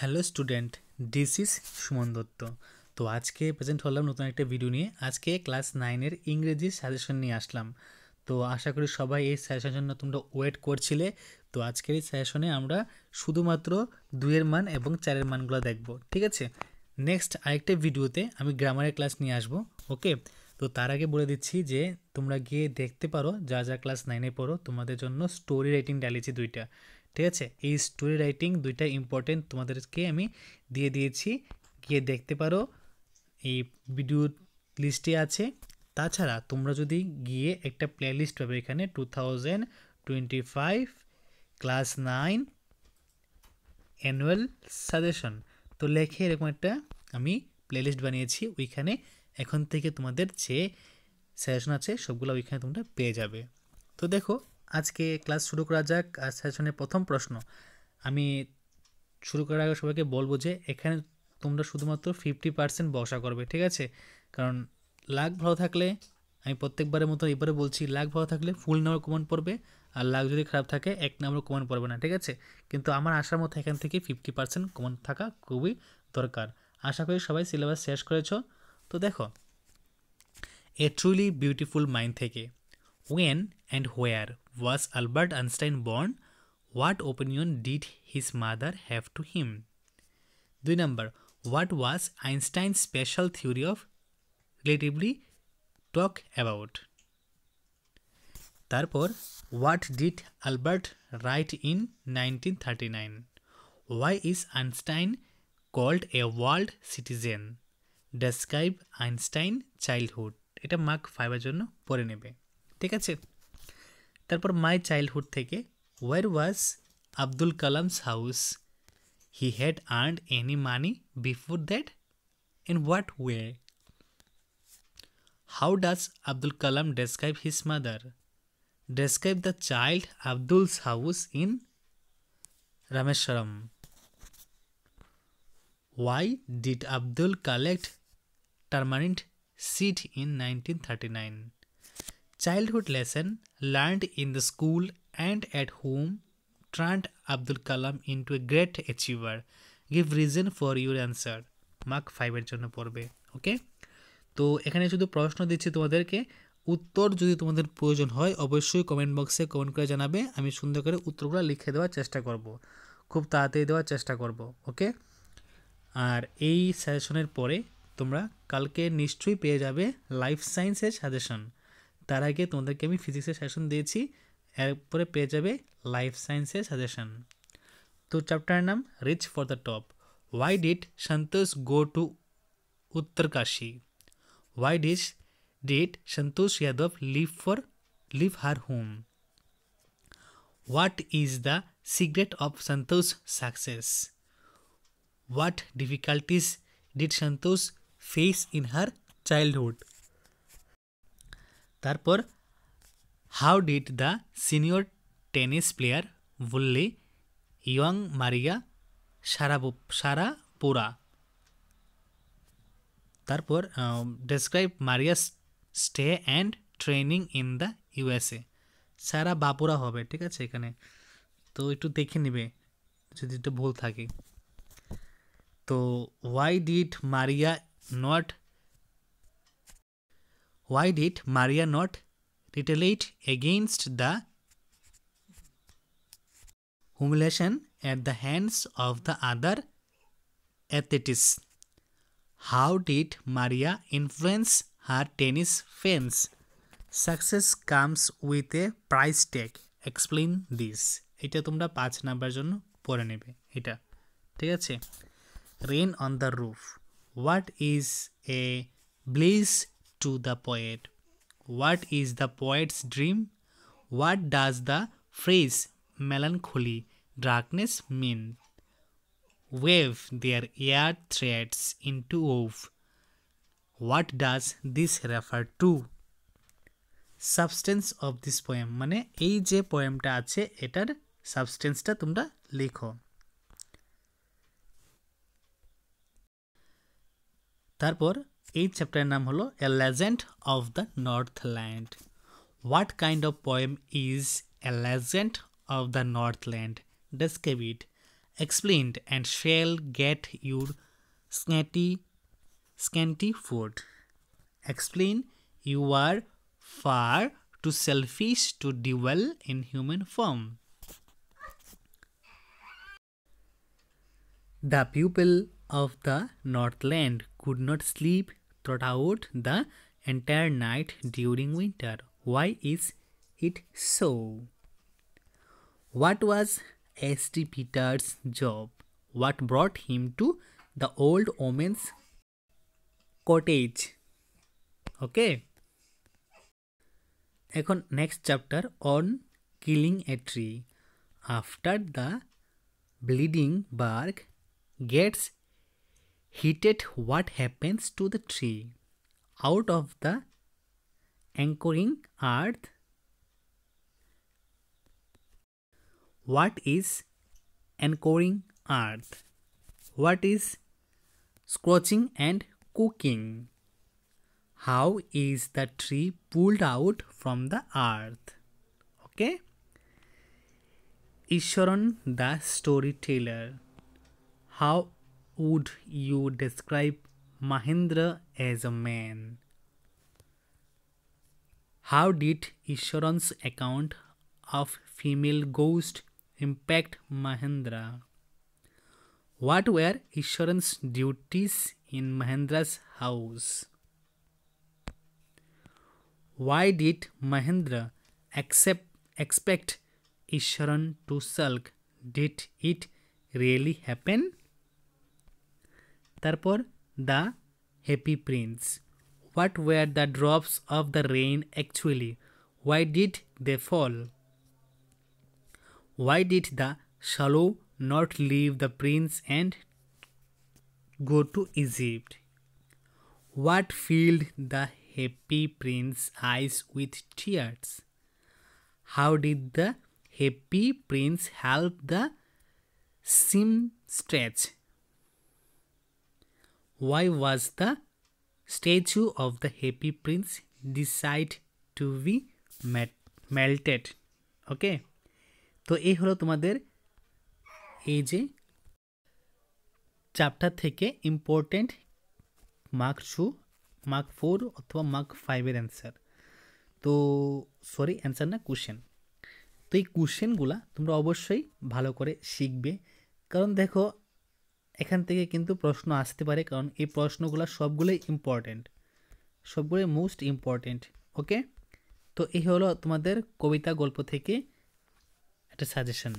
Hello student, this is Suman Dutta. তো আজকে present হলাম নতুন একটা ভিডিও নিয়ে। আজকে ক্লাস 9-এর ইংরেজি সাজেশন নিয়ে আসলাম। তো আশা করি সবাই এই সাজেশনের জন্য তোমরা ওয়েট করছিলে। তো আজকের এই সাজেশনে আমরা শুধুমাত্র 2-এর মান এবং 4-এর মানগুলো দেখব, ঠিক আছে? নেক্সট আরেকটা ভিডিওতে আমি গ্রামারের ক্লাস নিয়ে আসবো, ওকে? তো তার আগে বলে দিচ্ছি যে তোমরা গিয়ে দেখতে পারো, যা যা ক্লাস 9-এ পড়ো তোমাদের জন্য স্টোরি রাইটিং ডালিয়েছি 2টা, ঠিক আছে? এই স্টোরি রাইটিং 2টা ইম্পর্টেন্ট তোমাদেরকে আমি দিয়ে দিয়েছি, গিয়ে দেখতে পারো, এই ভিডিও লিস্টে আছে। তাছাড়া তোমরা যদি গিয়ে একটা প্লেলিস্ট পাবে এখানে 2025 ক্লাস 9 অ্যানুয়াল সাজেশন, তো লেখে এরকম একটা আমি প্লেলিস্ট বানিয়েছি। ওইখানে এখন থেকে তোমাদের যে সাজেশন আছে সবগুলো ওইখানে তোমরা পেয়ে যাবে। তো দেখো, আজকে ক্লাস শুরু করা যাক। আর সেশনের প্রথম প্রশ্ন আমি শুরু করার আগে সবাইকে বলবো যে এখানে তোমরা শুধুমাত্র 50% ভরসা করবে, ঠিক আছে? কারণ লাক ভালো থাকলে, আমি প্রত্যেকবারের মতো এবারে বলছি, লাক ভালো থাকলে ফুল নাম্বার কমন পড়বে, আর লাক যদি খারাপ থাকে 1 নাম্বার কমন পড়বে না, ঠিক আছে? কিন্তু আমার আশার মতো এখান থেকে 50% কমন থাকা খুবই দরকার। আশা করি সবাই সিলেবাস শেষ করেছো। তো দেখো, এ ট্রুলি বিউটিফুল মাইন্ড থেকে when and where was Albert Einstein born? What opinion did his mother have to him? 2 number, what was Einstein's special theory of relativity talk about? তারপর, what did Albert write in 1939? Why is Einstein called a world citizen? Describe Einstein childhood. এটা mark 5 এর জন্য পড়ে নেবে, ঠিক আছে? তারপর my childhood থেকে where was Abdul Kalam's house? He had earned any money before that? In what way? How does Abdul Kalam describe his mother? Describe the child Abdul's house in Rameswaram. Why did Abdul collect tamarind seed in 1939? Childhood lesson learned in the school and at home turned Abdul Kalam into a great achiever. Give reason for your answer. Mark 5 এর জন্য পড়বে, ওকে? তো এখানে শুধু প্রশ্ন দিচ্ছি তোমাদেরকে, উত্তর যদি তোমাদের প্রয়োজন হয় অবশ্যই কমেন্ট বক্সে কমেন্ট করে জানাবে। আমি সুন্দর করে উত্তরগুলো লিখে দেওয়ার চেষ্টা করব, খুব তাড়াতাড়ি দেওয়ার চেষ্টা করব, ওকে? আর এই সাজেশনের পরে তোমরা কালকে নিশ্চয়ই পেয়ে যাবে লাইফ সায়েন্সের সাজেশন। তার আগে তোমাদেরকে আমি ফিজিক্সের সাজেশন দিয়েছি, এরপরে পেয়ে যাবে লাইফ সায়েন্সের সাজেশন। তো চ্যাপ্টারের নাম reach for the top. Why did Santosh go to Uttarkashi? Why did Santosh Yadav leave her home? What is the secret of Santosh success? What difficulties did Santosh face in her childhood? তারপর, how did the senior tennis player bully young Maria Sharapova? তারপর, describe Maria's stay and training in the USA. সারা বাপুরা হবে, ঠিক আছে? এখানে তো একটু দেখে নেবে যদি একটু ভুল থাকে। তো why did Maria not retaliate against the humiliation at the hands of the other athletes? How did Maria influence her tennis fans? Success comes with a price tag. Explain this. এটা তোমরা 5 নাম্বার জন্য পড়ে নেবে, এটা ঠিক আছে? Rain on the roof. What is a bliss to the poet? What is the poet's dream? What does the phrase melancholy darkness mean? Wave their air threads into wove. What does this refer to? Substance of this poem, মানে এই যে পোয়েমটা আছে এটার সাবস্টেন্সটা তোমরা লিখো। তারপর এই চ্যাপ্টারের নাম হলো এ legend of the Northland. What kind of poem is a legend of the Northland? Describe it. explained and shall get your scanty food. Explain, you are far too selfish to dwell in human form. The people of the Northland could not sleep throughout the entire night during winter. Why is it so? What was S.T. Peters' job? What brought him to the old woman's cottage? Okay. এখন next chapter on killing a tree. After the bleeding bark gets heated, what happens to the tree? Out of the anchoring earth, what is anchoring earth? What is scorching and cooking? How is the tree pulled out from the earth? Okay. Isharan the storyteller. How would you describe Mahendra as a man? How did Isharan's account of female ghost impact Mahendra? What were Isharan's duties in Mahendra's house? Why did Mahendra expect Isharan to sulk? Did it really happen? তারপর the happy prince. What were the drops of the rain actually? Why did they fall? Why did the swallow not leave the prince and go to Egypt? What filled the happy prince's eyes with tears? How did the happy prince help the seamstress? Why was the statue of the happy prince decided to be melted? Okay, তো এই হলো তোমাদের এই যে chapter থেকে important mark 2, mark 4 অথবা mark 5 এর answer. তো সরি অ্যান্সার না, কোশ্চেন। তো এই কোশ্চেনগুলো তোমরা অবশ্যই ভালো করে শিখবে, কারণ দেখো এখান থেকে কিন্তু প্রশ্ন আসতে পারে, কারণ এই প্রশ্নগুলো সবগুলোই ইম্পর্টেন্ট, সবগুলোই মোস্ট ইম্পর্টেন্ট। ওকে, তো এই হলো তোমাদের কবিতা গল্প থেকে একটা সাজেশন।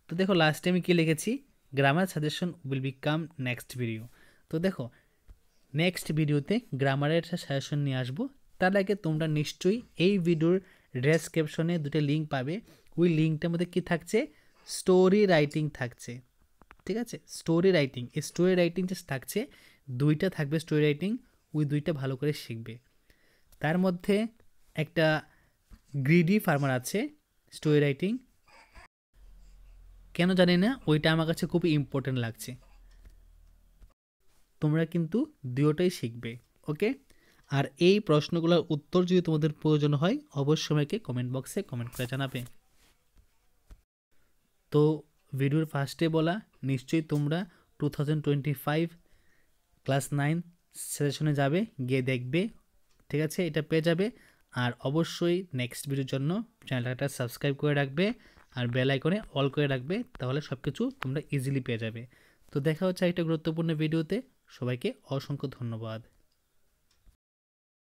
তো দেখো লাস্টে আমি কী লিখেছি, grammar suggestion will become next video. তো দেখো নেক্সট ভিডিওতে গ্রামারের একটা সাজেশন নিয়ে আসবো। তার আগে তোমরা নিশ্চয়ই এই ভিডিওর ডেসক্রিপশনে দুটো লিঙ্ক পাবে। ওই লিঙ্কটার মধ্যে কী থাকছে, স্টোরি রাইটিং থাকছে, ঠিক আছে? স্টোরি রাইটিং, এই স্টোরি রাইটিং যে থাকছে, দুইটা থাকবে স্টোরি রাইটিং, ওই দুইটা ভালো করে শিখবে। তার মধ্যে একটা গ্রিডি ফার্মার আছে স্টোরি রাইটিং, কেন জানি না, ওইটা আমার কাছে খুবই ইম্পর্টেন্ট লাগছে। তোমরা কিন্তু দুটোটাই শিখবে। ওকে, আর এই প্রশ্নগুলোর উত্তর যদি তোমাদের প্রয়োজন হয় অবশ্যই আমাকে কমেন্ট বক্সে কমেন্ট করে জানাবে। তো ভিডিওর ফার্স্টে বলা, নিশ্চয়ই তোমরা 2025 ক্লাস 9 সেশনে যাবে, গিয়ে দেখবে, ঠিক আছে? এটা পেয়ে যাবে। আর অবশ্যই নেক্সট ভিডিওর জন্য চ্যানেলটা সাবস্ক্রাইব করে রাখবে আর বেল আইকনে অল করে রাখবে, তাহলে সব কিছু তোমরা ইজিলি পেয়ে যাবে। তো দেখা হচ্ছে একটা গুরুত্বপূর্ণ ভিডিওতে। সবাইকে অসংখ্য ধন্যবাদ।